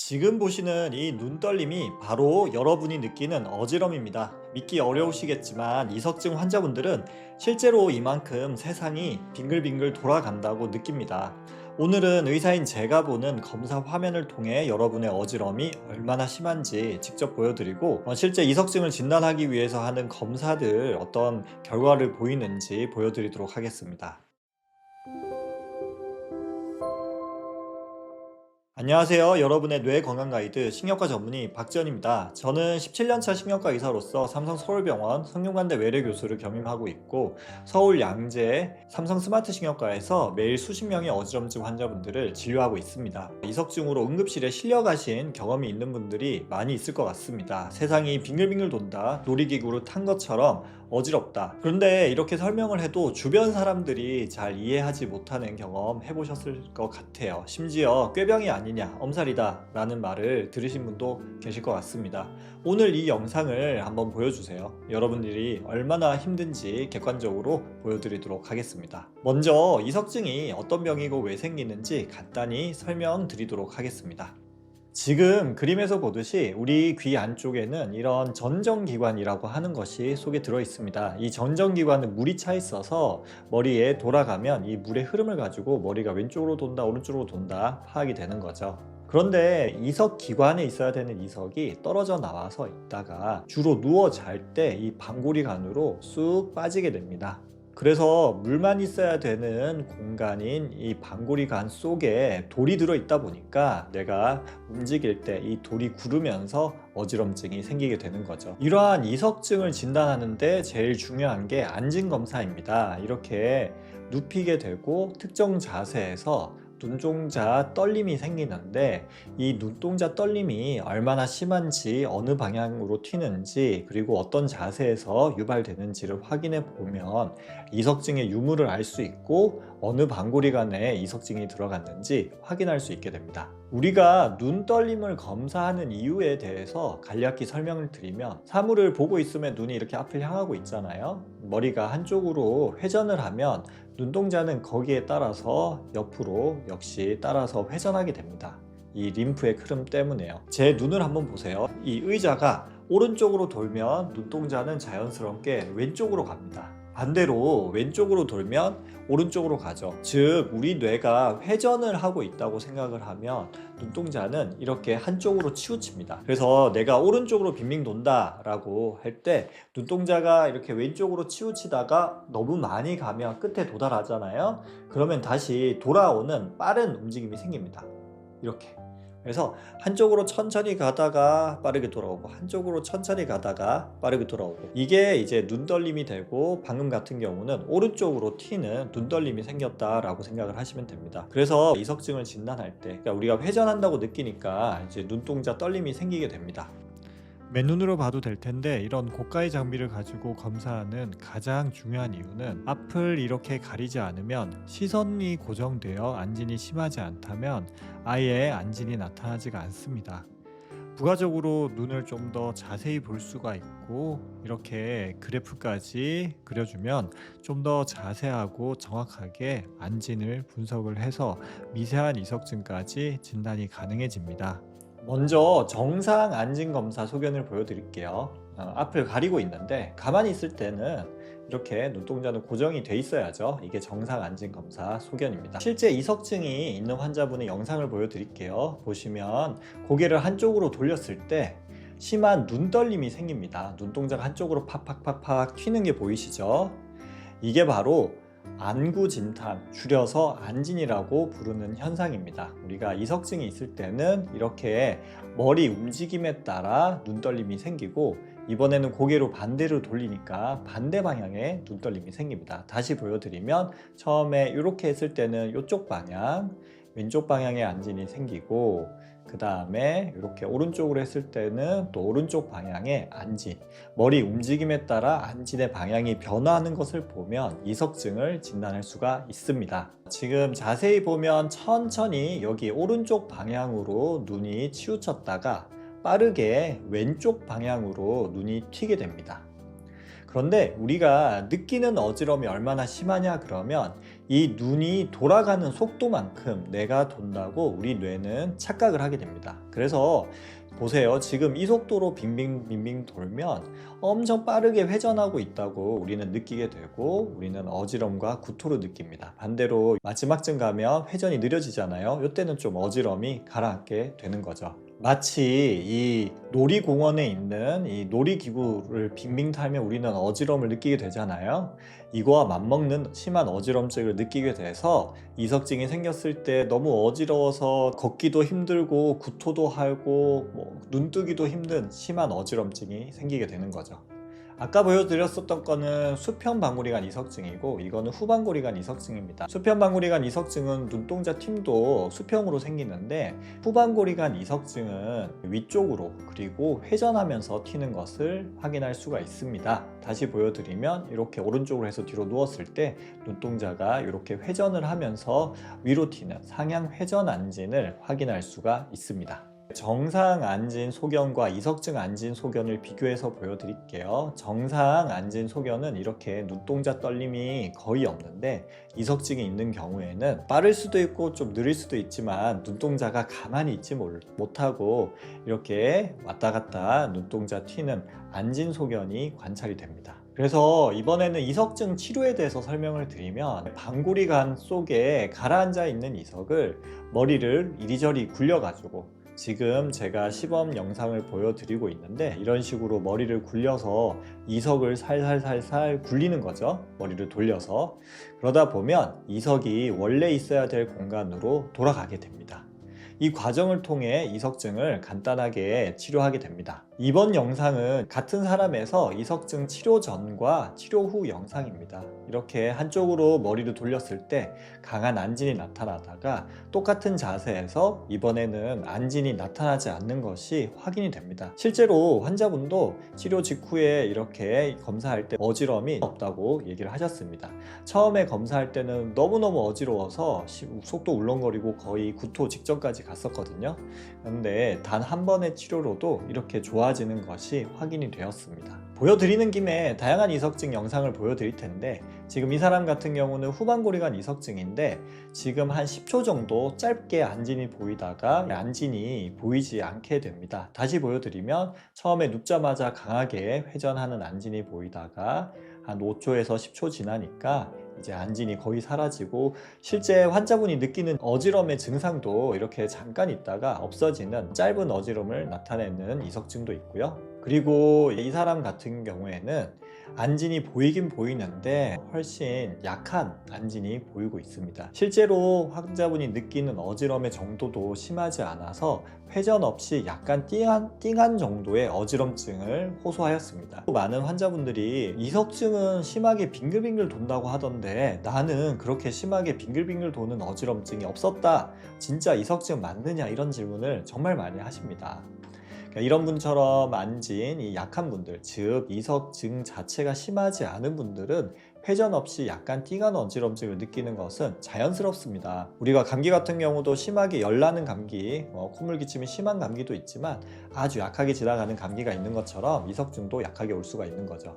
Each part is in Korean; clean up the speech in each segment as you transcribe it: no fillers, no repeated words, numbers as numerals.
지금 보시는 이 눈떨림이 바로 여러분이 느끼는 어지럼입니다. 믿기 어려우시겠지만 이석증 환자분들은 실제로 이만큼 세상이 빙글빙글 돌아간다고 느낍니다. 오늘은 의사인 제가 보는 검사 화면을 통해 여러분의 어지럼이 얼마나 심한지 직접 보여드리고 실제 이석증을 진단하기 위해서 하는 검사들 어떤 결과를 보이는지 보여드리도록 하겠습니다. 안녕하세요. 여러분의 뇌 건강 가이드 신경과 전문의 박지원입니다. 저는 17년차 신경과 의사로서 삼성 서울병원 성균관대 외래 교수를 겸임하고 있고 서울 양재 삼성 스마트 신경과에서 매일 수십 명의 어지럼증 환자분들을 진료하고 있습니다. 이석증으로 응급실에 실려가신 경험이 있는 분들이 많이 있을 것 같습니다. 세상이 빙글빙글 돈다, 놀이기구를 탄 것처럼 어지럽다. 그런데 이렇게 설명을 해도 주변 사람들이 잘 이해하지 못하는 경험 해보셨을 것 같아요. 심지어 꾀병이 아니냐, 엄살이다 라는 말을 들으신 분도 계실 것 같습니다. 오늘 이 영상을 한번 보여주세요. 여러분들이 얼마나 힘든지 객관적으로 보여드리도록 하겠습니다. 먼저 이석증이 어떤 병이고 왜 생기는지 간단히 설명드리도록 하겠습니다. 지금 그림에서 보듯이 우리 귀 안쪽에는 이런 전정기관이라고 하는 것이 속에 들어 있습니다. 이 전정기관은 물이 차 있어서 머리에 돌아가면 이 물의 흐름을 가지고 머리가 왼쪽으로 돈다 오른쪽으로 돈다 파악이 되는 거죠. 그런데 이석기관에 있어야 되는 이석이 떨어져 나와서 있다가 주로 누워 잘 때 이 방골이관으로 쑥 빠지게 됩니다. 그래서 물만 있어야 되는 공간인 이 방골이관 속에 돌이 들어있다 보니까 내가 움직일 때 이 돌이 구르면서 어지럼증이 생기게 되는 거죠. 이러한 이석증을 진단하는데 제일 중요한 게 안진검사입니다. 이렇게 눕히게 되고 특정 자세에서 눈동자 떨림이 생기는데 이 눈동자 떨림이 얼마나 심한지 어느 방향으로 튀는지 그리고 어떤 자세에서 유발되는지를 확인해 보면 이석증의 유무를 알 수 있고 어느 방골이관에 이석증이 들어갔는지 확인할 수 있게 됩니다. 우리가 눈 떨림을 검사하는 이유에 대해서 간략히 설명을 드리면 사물을 보고 있으면 눈이 이렇게 앞을 향하고 있잖아요. 머리가 한쪽으로 회전을 하면 눈동자는 거기에 따라서 옆으로 역시 따라서 회전하게 됩니다. 이 림프의 흐름 때문에요. 제 눈을 한번 보세요. 이 의자가 오른쪽으로 돌면 눈동자는 자연스럽게 왼쪽으로 갑니다. 반대로 왼쪽으로 돌면 오른쪽으로 가죠. 즉 우리 뇌가 회전을 하고 있다고 생각을 하면 눈동자는 이렇게 한쪽으로 치우칩니다. 그래서 내가 오른쪽으로 빙빙 돈다 라고 할 때 눈동자가 이렇게 왼쪽으로 치우치다가 너무 많이 가면 끝에 도달하잖아요. 그러면 다시 돌아오는 빠른 움직임이 생깁니다. 이렇게. 그래서 한쪽으로 천천히 가다가 빠르게 돌아오고 한쪽으로 천천히 가다가 빠르게 돌아오고 이게 이제 눈떨림이 되고 방금 같은 경우는 오른쪽으로 튀는 눈떨림이 생겼다라고 생각을 하시면 됩니다. 그래서 이석증을 진단할 때 그러니까 우리가 회전한다고 느끼니까 이제 눈동자 떨림이 생기게 됩니다. 맨눈으로 봐도 될 텐데 이런 고가의 장비를 가지고 검사하는 가장 중요한 이유는 앞을 이렇게 가리지 않으면 시선이 고정되어 안진이 심하지 않다면 아예 안진이 나타나지가 않습니다. 부가적으로 눈을 좀 더 자세히 볼 수가 있고 이렇게 그래프까지 그려주면 좀 더 자세하고 정확하게 안진을 분석을 해서 미세한 이석증까지 진단이 가능해집니다. 먼저 정상 안진 검사 소견을 보여드릴게요. 앞을 가리고 있는데 가만히 있을 때는 이렇게 눈동자는 고정이 돼 있어야죠. 이게 정상 안진 검사 소견입니다. 실제 이석증이 있는 환자분의 영상을 보여드릴게요. 보시면 고개를 한쪽으로 돌렸을 때 심한 눈떨림이 생깁니다. 눈동자가 한쪽으로 팍팍팍팍 튀는 게 보이시죠? 이게 바로 안구진탕, 줄여서 안진이라고 부르는 현상입니다. 우리가 이석증이 있을 때는 이렇게 머리 움직임에 따라 눈떨림이 생기고 이번에는 고개로 반대로 돌리니까 반대 방향에 눈떨림이 생깁니다. 다시 보여드리면 처음에 이렇게 했을 때는 이쪽 방향, 왼쪽 방향에 안진이 생기고 그 다음에 이렇게 오른쪽으로 했을 때는 또 오른쪽 방향의 안진, 머리 움직임에 따라 안진의 방향이 변화하는 것을 보면 이석증을 진단할 수가 있습니다. 지금 자세히 보면 천천히 여기 오른쪽 방향으로 눈이 치우쳤다가 빠르게 왼쪽 방향으로 눈이 튀게 됩니다. 그런데 우리가 느끼는 어지러움이 얼마나 심하냐 그러면 이 눈이 돌아가는 속도만큼 내가 돈다고 우리 뇌는 착각을 하게 됩니다. 그래서 보세요. 지금 이 속도로 빙빙빙빙 돌면 엄청 빠르게 회전하고 있다고 우리는 느끼게 되고 우리는 어지럼과 구토를 느낍니다. 반대로 마지막쯤 가면 회전이 느려지잖아요. 이때는 좀 어지럼이 가라앉게 되는 거죠. 마치 이 놀이공원에 있는 이 놀이기구를 빙빙 타면 우리는 어지럼을 느끼게 되잖아요. 이거와 맞먹는 심한 어지럼증을 느끼게 돼서 이석증이 생겼을 때 너무 어지러워서 걷기도 힘들고 구토도 하고 눈뜨기도 힘든 심한 어지럼증이 생기게 되는 거죠. 아까 보여드렸었던 거는 수평방울이관 이석증이고 이거는 후방골이관 이석증입니다. 수평방울이관 이석증은 눈동자 팀도 수평으로 생기는데 후방골이관 이석증은 위쪽으로 그리고 회전하면서 튀는 것을 확인할 수가 있습니다. 다시 보여드리면 이렇게 오른쪽으로 해서 뒤로 누웠을 때 눈동자가 이렇게 회전을 하면서 위로 튀는 상향 회전 안진을 확인할 수가 있습니다. 정상 안진 소견과 이석증 안진 소견을 비교해서 보여드릴게요. 정상 안진 소견은 이렇게 눈동자 떨림이 거의 없는데 이석증이 있는 경우에는 빠를 수도 있고 좀 느릴 수도 있지만 눈동자가 가만히 있지 못하고 이렇게 왔다 갔다 눈동자 튀는 안진 소견이 관찰이 됩니다. 그래서 이번에는 이석증 치료에 대해서 설명을 드리면 방구리관 속에 가라앉아 있는 이석을 머리를 이리저리 굴려가지고 지금 제가 시범 영상을 보여드리고 있는데 이런 식으로 머리를 굴려서 이석을 살살살살 굴리는 거죠. 머리를 돌려서. 그러다 보면 이석이 원래 있어야 될 공간으로 돌아가게 됩니다. 이 과정을 통해 이석증을 간단하게 치료하게 됩니다. 이번 영상은 같은 사람에서 이석증 치료 전과 치료 후 영상입니다. 이렇게 한쪽으로 머리를 돌렸을 때 강한 안진이 나타나다가 똑같은 자세에서 이번에는 안진이 나타나지 않는 것이 확인이 됩니다. 실제로 환자분도 치료 직후에 이렇게 검사할 때 어지럼이 없다고 얘기를 하셨습니다. 처음에 검사할 때는 너무너무 어지러워서 속도 울렁거리고 거의 구토 직전까지 갔었거든요. 그런데 단 한 번의 치료로도 이렇게 좋아지는 것이 확인이 되었습니다. 보여드리는 김에 다양한 이석증 영상을 보여드릴 텐데 지금 이 사람 같은 경우는 후방골이관 이석증인데 지금 한 10초 정도 짧게 안진이 보이다가 안진이 보이지 않게 됩니다. 다시 보여드리면 처음에 눕자마자 강하게 회전하는 안진이 보이다가 한 5초에서 10초 지나니까 이제 안진이 거의 사라지고 실제 환자분이 느끼는 어지럼의 증상도 이렇게 잠깐 있다가 없어지는 짧은 어지럼을 나타내는 이석증도 있고요. 그리고 이 사람 같은 경우에는 안진이 보이긴 보이는데 훨씬 약한 안진이 보이고 있습니다. 실제로 환자분이 느끼는 어지럼의 정도도 심하지 않아서 회전 없이 약간 띵한 정도의 어지럼증을 호소하였습니다. 많은 환자분들이 이석증은 심하게 빙글빙글 돈다고 하던데 나는 그렇게 심하게 빙글빙글 도는 어지럼증이 없었다. 진짜 이석증 맞느냐 이런 질문을 정말 많이 하십니다. 그러니까 이런 분처럼 안진이 약한 분들, 즉 이석증 자체가 심하지 않은 분들은 회전 없이 약간 띵한 어지럼증을 느끼는 것은 자연스럽습니다. 우리가 감기 같은 경우도 심하게 열나는 감기, 콧물 기침이 심한 감기도 있지만 아주 약하게 지나가는 감기가 있는 것처럼 이석증도 약하게 올 수가 있는 거죠.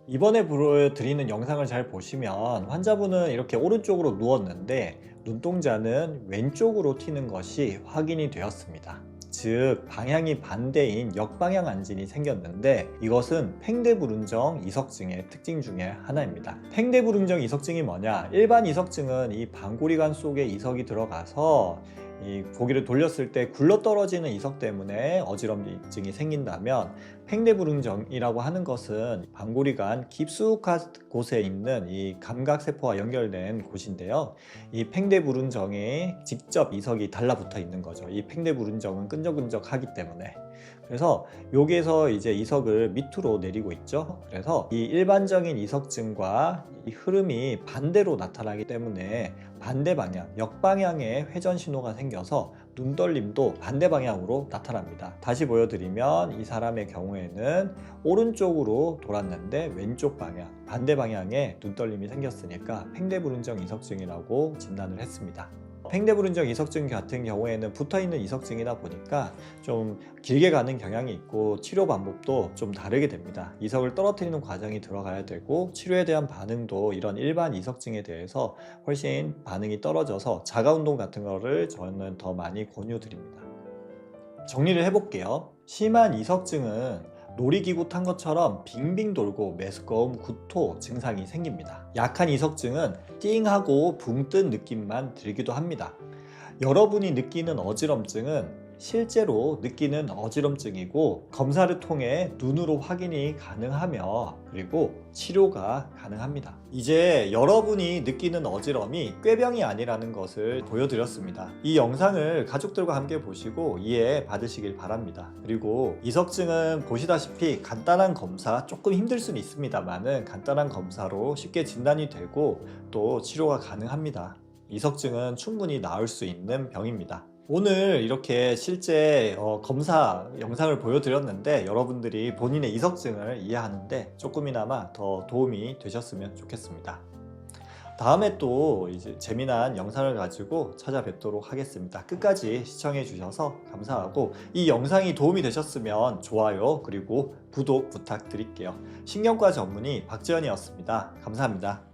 이번에 보여드리는 영상을 잘 보시면 환자분은 이렇게 오른쪽으로 누웠는데 눈동자는 왼쪽으로 튀는 것이 확인이 되었습니다. 즉 방향이 반대인 역방향 안진이 생겼는데 이것은 팽대불운정 이석증의 특징 중에 하나입니다. 팽대불운정 이석증이 뭐냐? 일반 이석증은 이 방구리관 속에 이석이 들어가서 이 고기를 돌렸을 때 굴러떨어지는 이석 때문에 어지럼증이 생긴다면 팽대불응정이라고 하는 것은 방구리관 깊숙한 곳에 있는 이 감각세포와 연결된 곳인데요. 이 팽대불응정에 직접 이석이 달라붙어 있는 거죠. 이 팽대불응정은 끈적끈적하기 때문에. 그래서 여기에서 이제 이석을 밑으로 내리고 있죠. 그래서 이 일반적인 이석증과 이 흐름이 반대로 나타나기 때문에 반대 방향, 역방향의 회전 신호가 생겨서 눈떨림도 반대 방향으로 나타납니다. 다시 보여드리면 이 사람의 경우에는 오른쪽으로 돌았는데 왼쪽 방향, 반대 방향에 눈떨림이 생겼으니까 팽대불운정 이석증이라고 진단을 했습니다. 팽대부른정 이석증 같은 경우에는 붙어있는 이석증이다 보니까 좀 길게 가는 경향이 있고 치료 방법도 좀 다르게 됩니다. 이석을 떨어뜨리는 과정이 들어가야 되고 치료에 대한 반응도 이런 일반 이석증에 대해서 훨씬 반응이 떨어져서 자가운동 같은 거를 저는 더 많이 권유드립니다. 정리를 해볼게요. 심한 이석증은 놀이기구 탄 것처럼 빙빙 돌고 메스꺼움, 구토 증상이 생깁니다. 약한 이석증은 띵하고 붕 뜬 느낌만 들기도 합니다. 여러분이 느끼는 어지럼증은 실제로 느끼는 어지럼증이고 검사를 통해 눈으로 확인이 가능하며 그리고 치료가 가능합니다. 이제 여러분이 느끼는 어지럼이 꾀병이 아니라는 것을 보여드렸습니다. 이 영상을 가족들과 함께 보시고 이해 받으시길 바랍니다. 그리고 이석증은 보시다시피 간단한 검사, 조금 힘들 수는 있습니다만은 간단한 검사로 쉽게 진단이 되고 또 치료가 가능합니다. 이석증은 충분히 나을 수 있는 병입니다. 오늘 이렇게 실제 검사 영상을 보여드렸는데 여러분들이 본인의 이석증을 이해하는데 조금이나마 더 도움이 되셨으면 좋겠습니다. 다음에 또 이제 재미난 영상을 가지고 찾아뵙도록 하겠습니다. 끝까지 시청해 주셔서 감사하고 이 영상이 도움이 되셨으면 좋아요 그리고 구독 부탁드릴게요. 신경과 전문의 박지현이었습니다. 감사합니다.